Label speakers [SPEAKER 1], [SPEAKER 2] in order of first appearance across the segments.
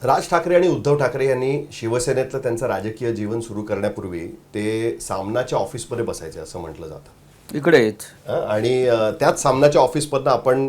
[SPEAKER 1] राज ठाकरे आणि उद्धव ठाकरे यांनी शिवसेनेतलं त्यांचं राजकीय जीवन सुरू करण्यापूर्वी ते सामनाच्या ऑफिसमध्ये बसायचे असं म्हटलं जातं
[SPEAKER 2] इकडेच.
[SPEAKER 1] आणि त्याच सामनाच्या ऑफिसमधनं आपण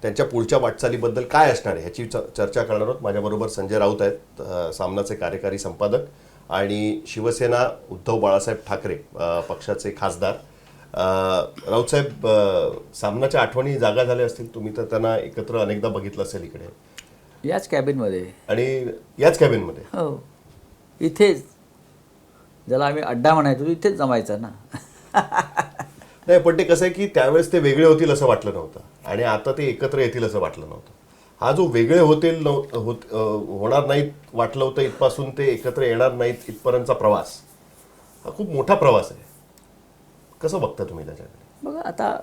[SPEAKER 1] त्यांच्या पुढच्या वाटचालीबद्दल काय असणार आहे ह्याची चर्चा करणार आहोत. माझ्याबरोबर संजय राऊत आहेत, सामनाचे कार्यकारी संपादक, आणि शिवसेना उद्धव बाळासाहेब ठाकरे पक्षाचे खासदार. राऊत साहेब, सामनाच्या आठवणी जागा झाल्या असतील, तुम्ही तर त्यांना एकत्र अनेकदा बघितलं असेल इकडे
[SPEAKER 2] याच कॅबिनमध्ये
[SPEAKER 1] आणि याच कॅबिनमध्ये.
[SPEAKER 2] हो, इथेच ज्याला आम्ही अड्डा म्हणायचो इथेच जमायचं ना.
[SPEAKER 1] नाही, पण ते कसं आहे की त्यावेळेस ते वेगळे होतील असं वाटलं नव्हतं आणि आता ते एकत्र येतील असं वाटलं नव्हतं. हा जो वेगळे होतील होणार नाहीत वाटलं होतं इथपासून ते एकत्र येणार नाहीत इथपर्यंतचा प्रवास हा खूप मोठा प्रवास आहे. कसं बघता तुम्ही त्याच्याकडे?
[SPEAKER 2] बघा, आता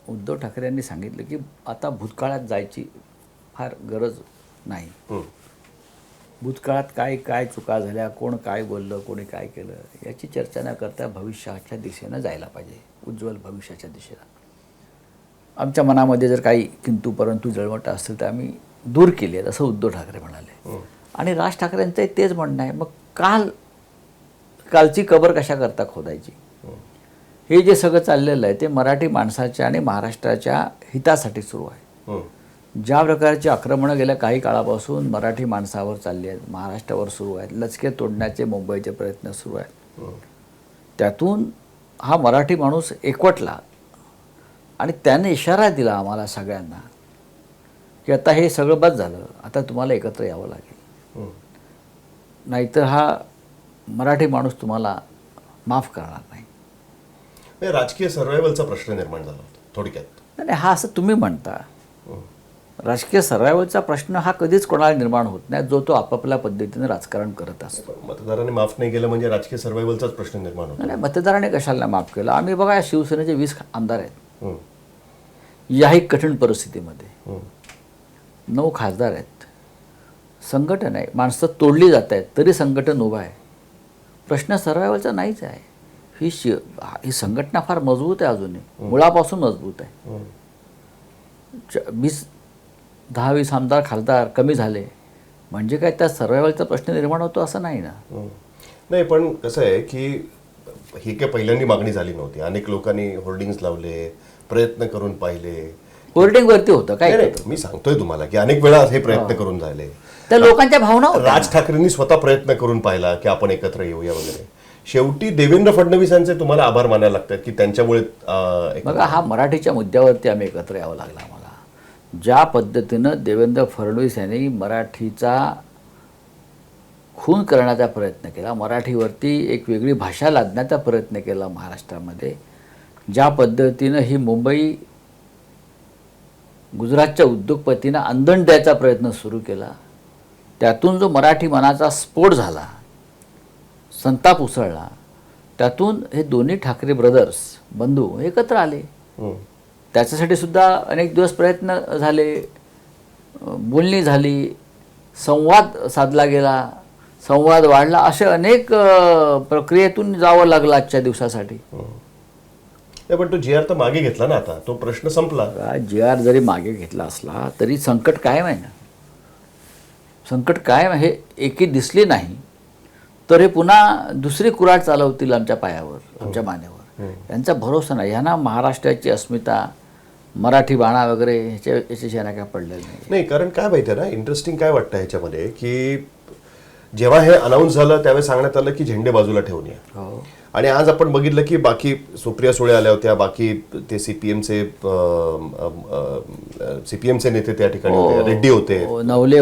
[SPEAKER 2] उद्धव ठाकरे यांनी सांगितलं की आता भूतकाळात जायची फार गरज नाही. भूतकाळात काय काय चुका झाल्या, कोण काय बोललं, कोणी काय केलं याची चर्चा न करता भविष्याच्या दिशेनं जायला पाहिजे, उज्ज्वल भविष्याच्या दिशेला. आमच्या मनामध्ये जर काही किंतु परंतु जळमट असेल तर आम्ही दूर केली आहेत असं उद्धव ठाकरे म्हणाले. आणि राज ठाकरेंचं तेच म्हणणं आहे. मग कालची कबर कशा करता खोदायची? हे जे सगळं चाललेलं आहे ते मराठी माणसाच्या आणि महाराष्ट्राच्या हितासाठी सुरू आहे. ज्या प्रकारची आक्रमणं गेल्या काही काळापासून मराठी माणसावर चालली आहेत, महाराष्ट्रावर सुरू आहेत, लचके तोडण्याचे मुंबईचे प्रयत्न सुरू आहेत, त्यातून हा मराठी माणूस एकवटला आणि त्याने इशारा दिला आम्हाला सगळ्यांना की आता हे सगळं बस झालं, आता तुम्हाला एकत्र यावं लागेल, नाहीतर हा मराठी माणूस तुम्हाला माफ करणार नाही.
[SPEAKER 1] राजकीय सर्वायवलचा प्रश्न निर्माण झाला होता थोडक्यात.
[SPEAKER 2] नाही, हा असं तुम्ही म्हणता. राजकीय सर्वायवलचा प्रश्न हा कधीच कोणाला निर्माण होत नाही जो तो आपापल्या पद्धतीने राजकारण करत असतो.
[SPEAKER 1] मतदारांनी माफ नाही केलं म्हणजे राजकीय सर्वायवलचाच प्रश्न निर्माण होतो.
[SPEAKER 2] नाही, मतदाराने कशाला माफ केलं? आम्ही बघा, शिवसेनेचे 20 आमदार आहेत याही कठीण परिस्थितीमध्ये, 9 खासदार आहेत, संघटन आहे, माणसं तोडली जात आहेत तरी संघटन उभं आहे. प्रश्न सर्वायवलचा नाहीच आहे. ही संघटना फार मजबूत आहे, अजूनही मुळापासून मजबूत आहे. 10-20 आमदार खासदार कमी झाले म्हणजे काय त्या सर्वायवलचा प्रश्न निर्माण होतो असं नाही ना.
[SPEAKER 1] नाही, पण कसं आहे की ही काही पहिल्यांदी मागणी झाली नव्हती. अनेक लोकांनी होर्डिंग्स लावले, प्रयत्न करून पाहिले.
[SPEAKER 2] होर्डिंग वरती होतं काय?
[SPEAKER 1] मी सांगतोय तुम्हाला की अनेक वेळा हे प्रयत्न करून झाले.
[SPEAKER 2] त्या लोकांच्या भावना होत्या.
[SPEAKER 1] राज ठाकरेंनी स्वतः प्रयत्न करून पाहिला की आपण एकत्र येऊया वगैरे. शेवटी देवेंद्र फडणवीसांचे तुम्हाला आभार मानायला लागतात की त्यांच्यामुळे
[SPEAKER 2] बघा, हा मराठीच्या मुद्द्यावरती आम्ही एकत्र यावं लागलं आम्हाला. ज्या पद्धतीनं देवेंद्र फडणवीस यांनी मराठीचा खून करण्याचा प्रयत्न केला, मराठीवरती एक वेगळी भाषा लादण्याचा प्रयत्न केला महाराष्ट्रामध्ये, ज्या पद्धतीनं ही मुंबई गुजरातच्या उद्योगपतींना अंधण द्यायचा प्रयत्न सुरू केला, त्यातून जो मराठी मनाचा स्फोट झाला, संताप उसळला, त्यातून हे दोन्ही ठाकरे ब्रदर्स बंधू एकत्र आले. त्याच्यासाठी सुद्धा अनेक दिवस प्रयत्न झाले, बोलणी झाली, संवाद साधला गेला, संवाद वाढला, असे अनेक प्रक्रियेतून जावं लागलं आजच्या दिवसासाठी.
[SPEAKER 1] पण तो जी आर तर मागे घेतला ना, आता तो प्रश्न संपला.
[SPEAKER 2] जी आर जरी मागे घेतला असला तरी संकट कायम आहे ना. संकट कायम हे एकी दिसली नाही तर हे पुन्हा दुसरी कुऱ्हाड चालवतील आमच्या पायावर, आमच्या मानेवर. यांचा भरोसा नाही. ह्यांना महाराष्ट्राची अस्मिता, मराठी बाणा वगैरे याच्याशी काय पडलेलं
[SPEAKER 1] नाही. कारण काय माहिती आहे ना, इंटरेस्टिंग काय वाटतं ह्याच्यामध्ये की जेव्हा हे अनाऊन्स झालं त्यावेळेस सांगण्यात आलं की झेंडे बाजूला ठेवून या. आणि आज आपण बघितलं की बाकी सुप्रिया सुळे आल्या होत्या, बाकी ते सीपीएमचे नेते त्या ठिकाणी होते, रेड्डी होते,
[SPEAKER 2] नवले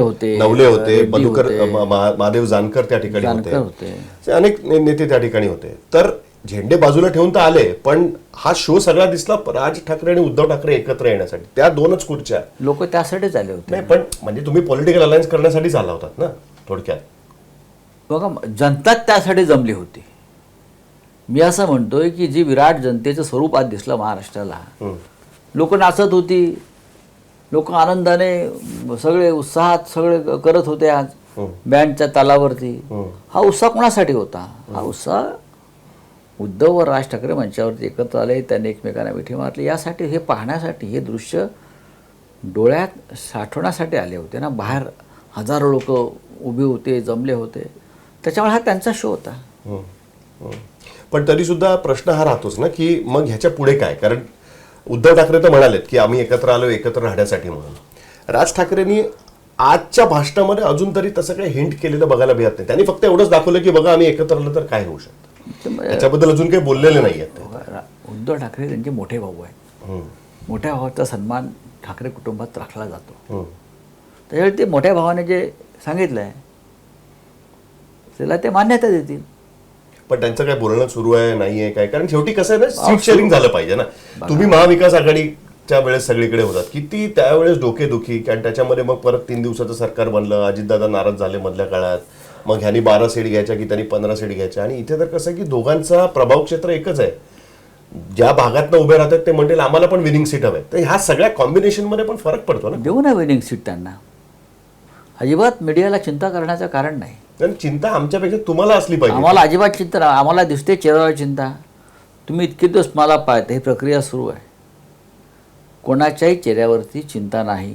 [SPEAKER 2] होते,
[SPEAKER 1] मधुकर महादेव जानकर त्या ठिकाणी होते, अनेक नेते त्या ठिकाणी होते. तर झेंडे बाजूला ठेवून तर आले, पण हा शो सगळा दिसला राज ठाकरे आणि उद्धव ठाकरे एकत्र येण्यासाठी. त्या 2च खुर्च्या
[SPEAKER 2] लोक त्यासाठीच आले होते.
[SPEAKER 1] नाही, पण म्हणजे तुम्ही पॉलिटिकल अलायन्स करण्यासाठीच आला होतात ना थोडक्यात.
[SPEAKER 2] बघा, जनता त्यासाठी जमली होती. मी असं म्हणतोय की जी विराट जनतेचं स्वरूप आज दिसलं महाराष्ट्राला, लोक नाचत होती, लोक आनंदाने सगळे उत्साहात सगळे करत होते आज बँडच्या तालावरती. हा उत्साह कोणासाठी होता? हा उत्साह उद्धव व राज ठाकरे मंचावरती एकत्र आले, त्यांनी एकमेकांना मिठी मारली यासाठी, हे पाहण्यासाठी, हे दृश्य डोळ्यात साठवण्यासाठी आले होते ना. बाहेर हजारो लोक उभे होते, जमले होते. त्याच्यामुळे हा त्यांचा शो होता.
[SPEAKER 1] पण तरी सुद्धा प्रश्न हा राहतोच ना की मग ह्याच्या पुढे काय. कारण उद्धव ठाकरे तर म्हणालेत की आम्ही एकत्र आलो एकत्र राहण्यासाठी म्हणून. राज ठाकरेंनी आजच्या भाषणामध्ये अजून तरी तसं काही हिंट केलेलं बघायला मिळत नाही. त्यांनी फक्त एवढंच दाखवलं की बघा आम्ही एकत्र आलो तर काय होऊ शकतं. त्याच्याबद्दल अजून काही बोललेले नाही आहेत.
[SPEAKER 2] उद्धव ठाकरे त्यांचे मोठे भाऊ आहेत. मोठ्या भावाचा सन्मान ठाकरे कुटुंबात राखला जातो. त्याच्यावेळी ते मोठ्या भावाने जे सांगितलं आहे त्याला ते मान्यता देतील.
[SPEAKER 1] पण त्यांचं काय बोलणं सुरू आहे नाही आहे काय. कारण शेवटी कसं आहे ना सीट शेअरिंग झालं पाहिजे ना. तुम्ही महाविकास आघाडीच्या वेळेस सगळीकडे होतात किती त्यावेळेस डोकेदुखी. कारण त्याच्यामध्ये मग परत 3 दिवसाचं सरकार बनलं. अजितदादा नाराज झाले मधल्या काळात. मग ह्यांनी 12 सीट घ्यायच्या की त्यांनी 15 सीट घ्यायच्या. आणि इथे तर कसं आहे की दोघांचा प्रभाव क्षेत्र एकच आहे. ज्या भागातनं उभे राहतात ते म्हणतील आम्हाला पण विनिंग सीट हवे. तर ह्या सगळ्या कॉम्बिनेशनमध्ये पण फरक पडतो ना.
[SPEAKER 2] देऊ ना विनिंग सीट त्यांना. अजिबात मीडियाला चिंता करण्याचं कारण नाही.
[SPEAKER 1] कारण चिंता आमच्यापेक्षा तुम्हाला असली पाहिजे.
[SPEAKER 2] आम्हाला अजिबात चिंता नाही. आम्हाला दिसते चेहऱ्यावर चिंता. तुम्ही इतके दिवस मला पाहते ही प्रक्रिया सुरू आहे. कोणाच्याही चेहऱ्यावरती चिंता नाही,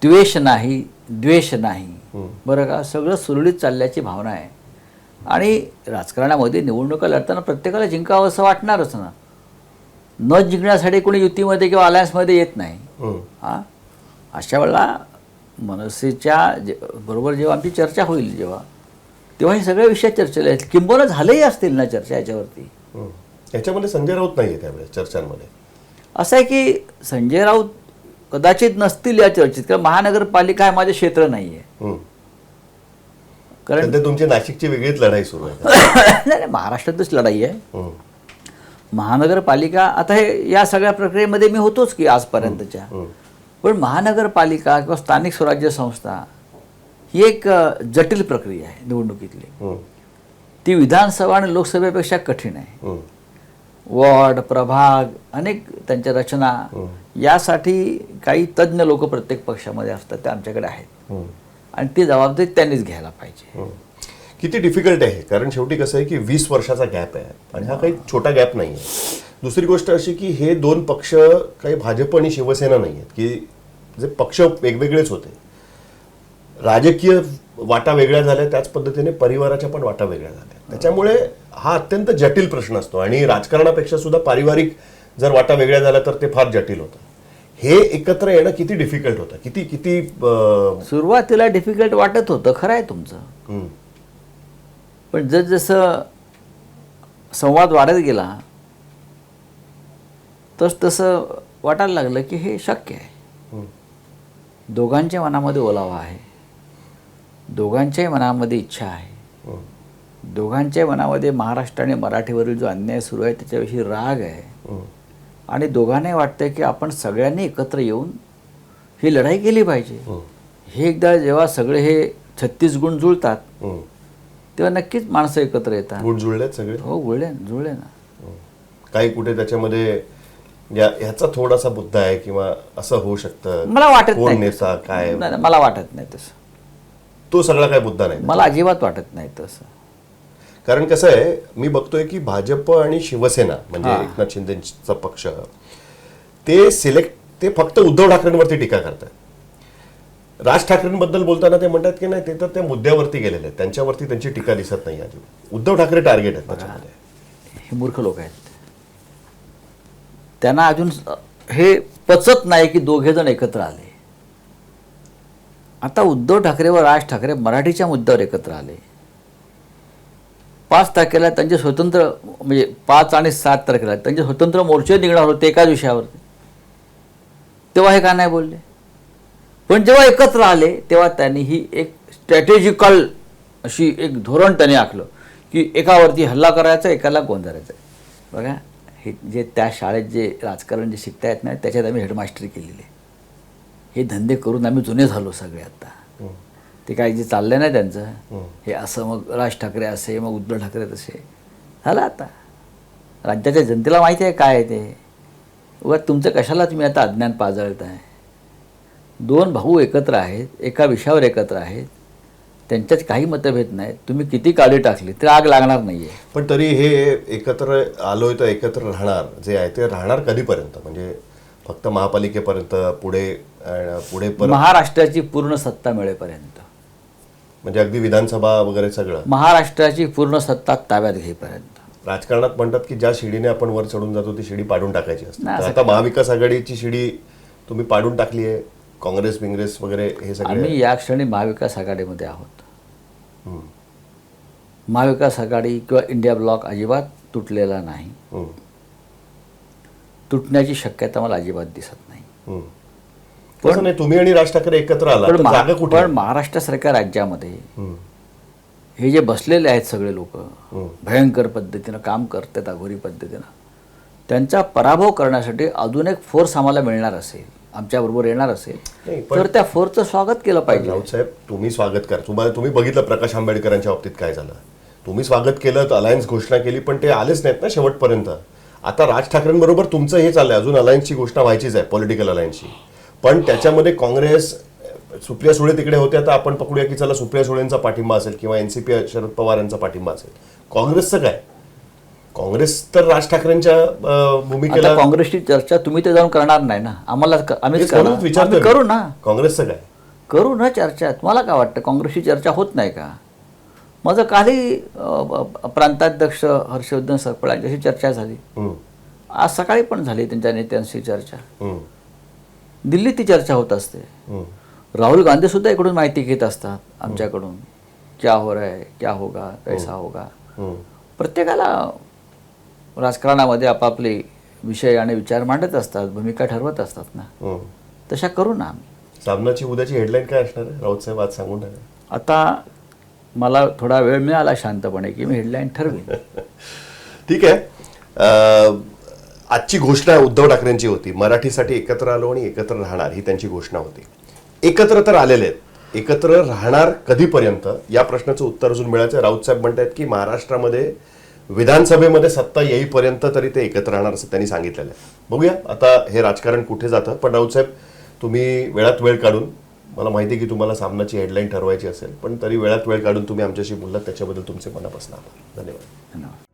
[SPEAKER 2] द्वेष नाही, द्वेष नाही. बरं का. सगळं सुरळीत चालल्याची भावना आहे. आणि राजकारणामध्ये निवडणुका लढताना प्रत्येकाला जिंकावं असं वाटणारच ना. न जिंकण्यासाठी कोणी युतीमध्ये किंवा अलायन्समध्ये येत नाही. हां, अशा वेळेला मनसेच्या बरोबर जेव्हा आमची चर्चा होईल तेव्हा हे सगळे विषय चर्चेला आहेत. किंबहुना झालेही असतील ना चर्चा याच्यावरती.
[SPEAKER 1] याच्यामध्ये संजय राऊत नाही आहे त्यावेळेस चर्चांमध्ये.
[SPEAKER 2] असं आहे की संजय राऊत कदाचित नसतील या चर्चेत. कारण महानगरपालिका हे माझे क्षेत्र नाही आहे.
[SPEAKER 1] कारण तुमची नाशिकची वेगळीच लढाई सुरू आहे.
[SPEAKER 2] नाही, महाराष्ट्रातच लढाई आहे. महानगरपालिका आता हे या सगळ्या प्रक्रियेमध्ये मी होतोच की आजपर्यंतच्या. पण महानगरपालिका किंवा स्थानिक स्वराज्य संस्था ही एक जटिल प्रक्रिया आहे निवडणुकीतली. ती विधानसभा आणि लोकसभेपेक्षा कठीण आहे. वॉर्ड, प्रभाग, अनेक त्यांच्या रचना यासाठी काही तज्ज्ञ लोक प्रत्येक पक्षामध्ये असतात. ते आमच्याकडे आहेत आणि ती जबाबदारी त्यांनीच घ्यायला पाहिजे.
[SPEAKER 1] किती डिफिकल्ट आहे. कारण शेवटी कसं आहे की 20 वर्षाचा गॅप आहे आणि हा काही छोटा गॅप नाही आहे. दुसरी गोष्ट अशी की हे 2 पक्ष काही भाजप आणि शिवसेना नाही आहेत की जे पक्ष वेगवेगळेच होते. राजकीय वाटा वेगळ्या झाल्या त्याच पद्धतीने परिवाराच्या पण वाटा वेगळ्या झाल्या. त्याच्यामुळे हा अत्यंत जटिल प्रश्न असतो. आणि राजकारणापेक्षा सुद्धा पारिवारिक जर वाटा वेगळ्या झाल्या तर ते फार जटिल होतं. हे एकत्र येणं किती डिफिकल्ट होतं. किती किती
[SPEAKER 2] सुरुवातीला डिफिकल्ट वाटत होतं, खरं आहे तुमचं. पण जसं संवाद वाढत गेला तसं वाटायला लागलं की हे शक्य आहे. दोघांच्या मनामध्ये ओलावा आहे, दोघांच्याही मनामध्ये इच्छा आहे, दोघांच्याही मनामध्ये महाराष्ट्र आणि मराठीवरील जो अन्याय सुरू आहे त्याच्याविषयी राग आहे. आणि दोघांनाही वाटतं की आपण सगळ्यांनी एकत्र येऊन ही लढाई केली पाहिजे. हे एकदा जेव्हा सगळे हे 36 गुण जुळतात तेव्हा नक्कीच माणसं एकत्र येतात.
[SPEAKER 1] गुण जुळलेत सगळे.
[SPEAKER 2] हो, जुळले ना.
[SPEAKER 1] काही कुठे त्याच्यामध्ये ह्याचा थोडासा मुद्दा आहे किंवा असं होऊ शकतं.
[SPEAKER 2] मला वाटत नाही
[SPEAKER 1] नेता काय.
[SPEAKER 2] मला वाटत नाही तसं.
[SPEAKER 1] तो सगळा काय मुद्दा नाही.
[SPEAKER 2] मला अजिबात वाटत नाही तसं.
[SPEAKER 1] कारण कसं आहे मी बघतोय की भाजप आणि शिवसेना म्हणजे एकनाथ शिंदेचा पक्ष ते फक्त उद्धव ठाकरेंवरती टीका करतात. राज ठाकरेंबद्दल बोलताना ते म्हणतात की नाही ते तर त्या मुद्द्यावरती गेलेले आहेत, त्यांच्यावरती त्यांची टीका दिसत नाही अजिबात. उद्धव ठाकरे टार्गेट आहेत त्याच्यामध्ये.
[SPEAKER 2] हे मूर्ख लोक आहेत. त्यांना अजून हे पचत नाही की दोघे जण एकत्र आले. आता उद्धव ठाकरे व राज ठाकरे मराठीच्या मुद्द्यावर एकत्र आले. 5 तारखेला त्यांचे स्वतंत्र म्हणजे 5 आणि 7 तारखेला त्यांचे स्वतंत्र मोर्चे निघणार होते एकाच विषयावरती. तेव्हा हे का नाही बोलले. पण जेव्हा एकत्र आले तेव्हा त्यांनी ही एक स्ट्रॅटेजिकल अशी एक धोरण त्यांनी आखलं की एकावरती हल्ला करायचा, एकाला गोंधळायचा. बघा हे जे त्या शाळेत जे राजकारण जे शिकता येत नाही त्याच्यात आम्ही हेडमास्टरी केलेली आहे. हे धंदे करून आम्ही जुने झालो सगळे. आता ते काय जे चाललंय ना त्यांचं हे असं मग राज ठाकरे असे मग उद्धव ठाकरे तसे झालं. आता राज्याच्या जनतेला माहिती आहे काय आहे ते. उगा तुमचं कशाला तुम्ही आता अज्ञान पाजळत आहे. 2 भाऊ एकत्र आहेत, एका विषयावर एकत्र आहेत, त्यांच्यात काही मतभेद नाहीत. तुम्ही किती काळी टाकली तर आग लागणार नाहीये.
[SPEAKER 1] पण तरी हे एकत्र आलोय तर एकत्र राहणार जे आहे ते राहणार कधीपर्यंत. म्हणजे फक्त महापालिकेपर्यंत पुढे
[SPEAKER 2] महाराष्ट्राची पूर्ण सत्ता मिळेपर्यंत.
[SPEAKER 1] म्हणजे अगदी विधानसभा वगैरे सगळं
[SPEAKER 2] महाराष्ट्राची पूर्ण सत्ता ताब्यात घेईपर्यंत.
[SPEAKER 1] राजकारणात म्हणतात की ज्या शिडीने आपण वर चढून जातो ती शिडी पाडून टाकायची असते.
[SPEAKER 2] नाही,
[SPEAKER 1] तर
[SPEAKER 2] असं
[SPEAKER 1] आता महाविकास आघाडीची शिडी तुम्ही पाडून टाकली आहे. काँग्रेस बिंग्रेस वगैरे हे सगळे
[SPEAKER 2] आम्ही या क्षणी महाविकास आघाडीमध्ये आहोत. महाविकास आघाडी किंवा इंडिया ब्लॉक अजिबात तुटलेला नाही. तुटण्याची शक्यता मला अजिबात दिसत नाही.
[SPEAKER 1] तसं नाही, तुम्ही आणि राज ठाकरे एकत्र आला तर जागा कुठे
[SPEAKER 2] पण महाराष्ट्रासारख्या राज्यामध्ये हे जे बसलेले आहेत सगळे लोक भयंकर पद्धतीनं काम करतात अघोरी पद्धतीनं, त्यांचा पराभव करण्यासाठी अजून एक फोर्स आम्हाला मिळणार असेल, आमच्याबरोबर येणार असेल,
[SPEAKER 1] नाही, पण-
[SPEAKER 2] तर त्या फोर्सचं स्वागत केलं पाहिजे.
[SPEAKER 1] राऊत साहेब तुम्ही स्वागत करा. तुम्ही बघितलं प्रकाश आंबेडकरांच्या बाबतीत काय झालं. तुम्ही स्वागत केलं, अलायन्स घोषणा केली, पण ते आलेच नाहीत ना शेवटपर्यंत. आता राज ठाकरेंबरोबर तुमचं हे चाललंय, अजून अलायन्सची घोषणा व्हायचीच आहे, पॉलिटिकल अलायन्सची. पण त्याच्यामध्ये काँग्रेस, सुप्रिया सुळे तिकडे होते, आता आपण पकडूया की चला सुप्रिया सुळेंचा पाठिंबा असेल किंवा एनसीपी शरद पवार यांचा पाठिंबा असेल. काँग्रेसचं काय? काँग्रेस तर राज ठाकरेंच्या भूमिकेला
[SPEAKER 2] आता काँग्रेसची चर्चा तुम्ही तर जाऊन करणार नाही ना, आम्हाला आम्हीच
[SPEAKER 1] हेच म्हणूनच
[SPEAKER 2] करणार.
[SPEAKER 1] विचारतोय
[SPEAKER 2] आम्ही
[SPEAKER 1] मी.
[SPEAKER 2] करू ना,
[SPEAKER 1] काँग्रेसचं काय?
[SPEAKER 2] करू ना चर्चा. तुम्हाला काय वाटतं काँग्रेसची चर्चा होत नाही का? माझं कालही प्रांताध्यक्ष हर्षवर्धन सकपाळ यांच्याशी चर्चा झाली. आज सकाळी पण झाली त्यांच्या नेत्यांशी चर्चा. दिल्लीत ती चर्चा होत असते. राहुल गांधी सुद्धा इकडून माहिती घेत असतात आमच्याकडून, क्या हो रहा है, क्या होगा, कैसा होगा. प्रत्येकाला राजकारणामध्ये आपापले विषय आणि विचार मांडत असतात, भूमिका ठरवत असतात ना, तशा करू ना आम्ही.
[SPEAKER 1] सामनाची उद्याची हेडलाईन काय असणार आहे राऊत साहेब, आज सांगून टाका.
[SPEAKER 2] आता मला थोडा वेळ मिळाला शांतपणे की मी हेडलाईन ठरवीन.
[SPEAKER 1] ठीक आहे. आजची घोषणा उद्धव ठाकरेंची होती, मराठीसाठी एकत्र आलो आणि एकत्र राहणार, ही त्यांची घोषणा होती. एकत्र तर आलेले आहेत, एकत्र राहणार कधीपर्यंत या प्रश्नाचं उत्तर अजून मिळायचं. राऊत साहेब म्हणतात की महाराष्ट्रामध्ये विधानसभेमध्ये सत्ता येईपर्यंत तरी ते एकत्र राहणार असं त्यांनी सांगितलेलं आहे. बघूया आता हे राजकारण कुठे जातं. पण राऊत साहेब तुम्ही वेळात वेळ काढून, मला माहिती आहे की तुम्हाला सामनाची हेडलाईन ठरवायची असेल, पण तरी वेळात वेळ काढून तुम्ही आमच्याशी बोललात त्याच्याबद्दल तुमचे मनापासून आभार. धन्यवाद.
[SPEAKER 2] धन्यवाद.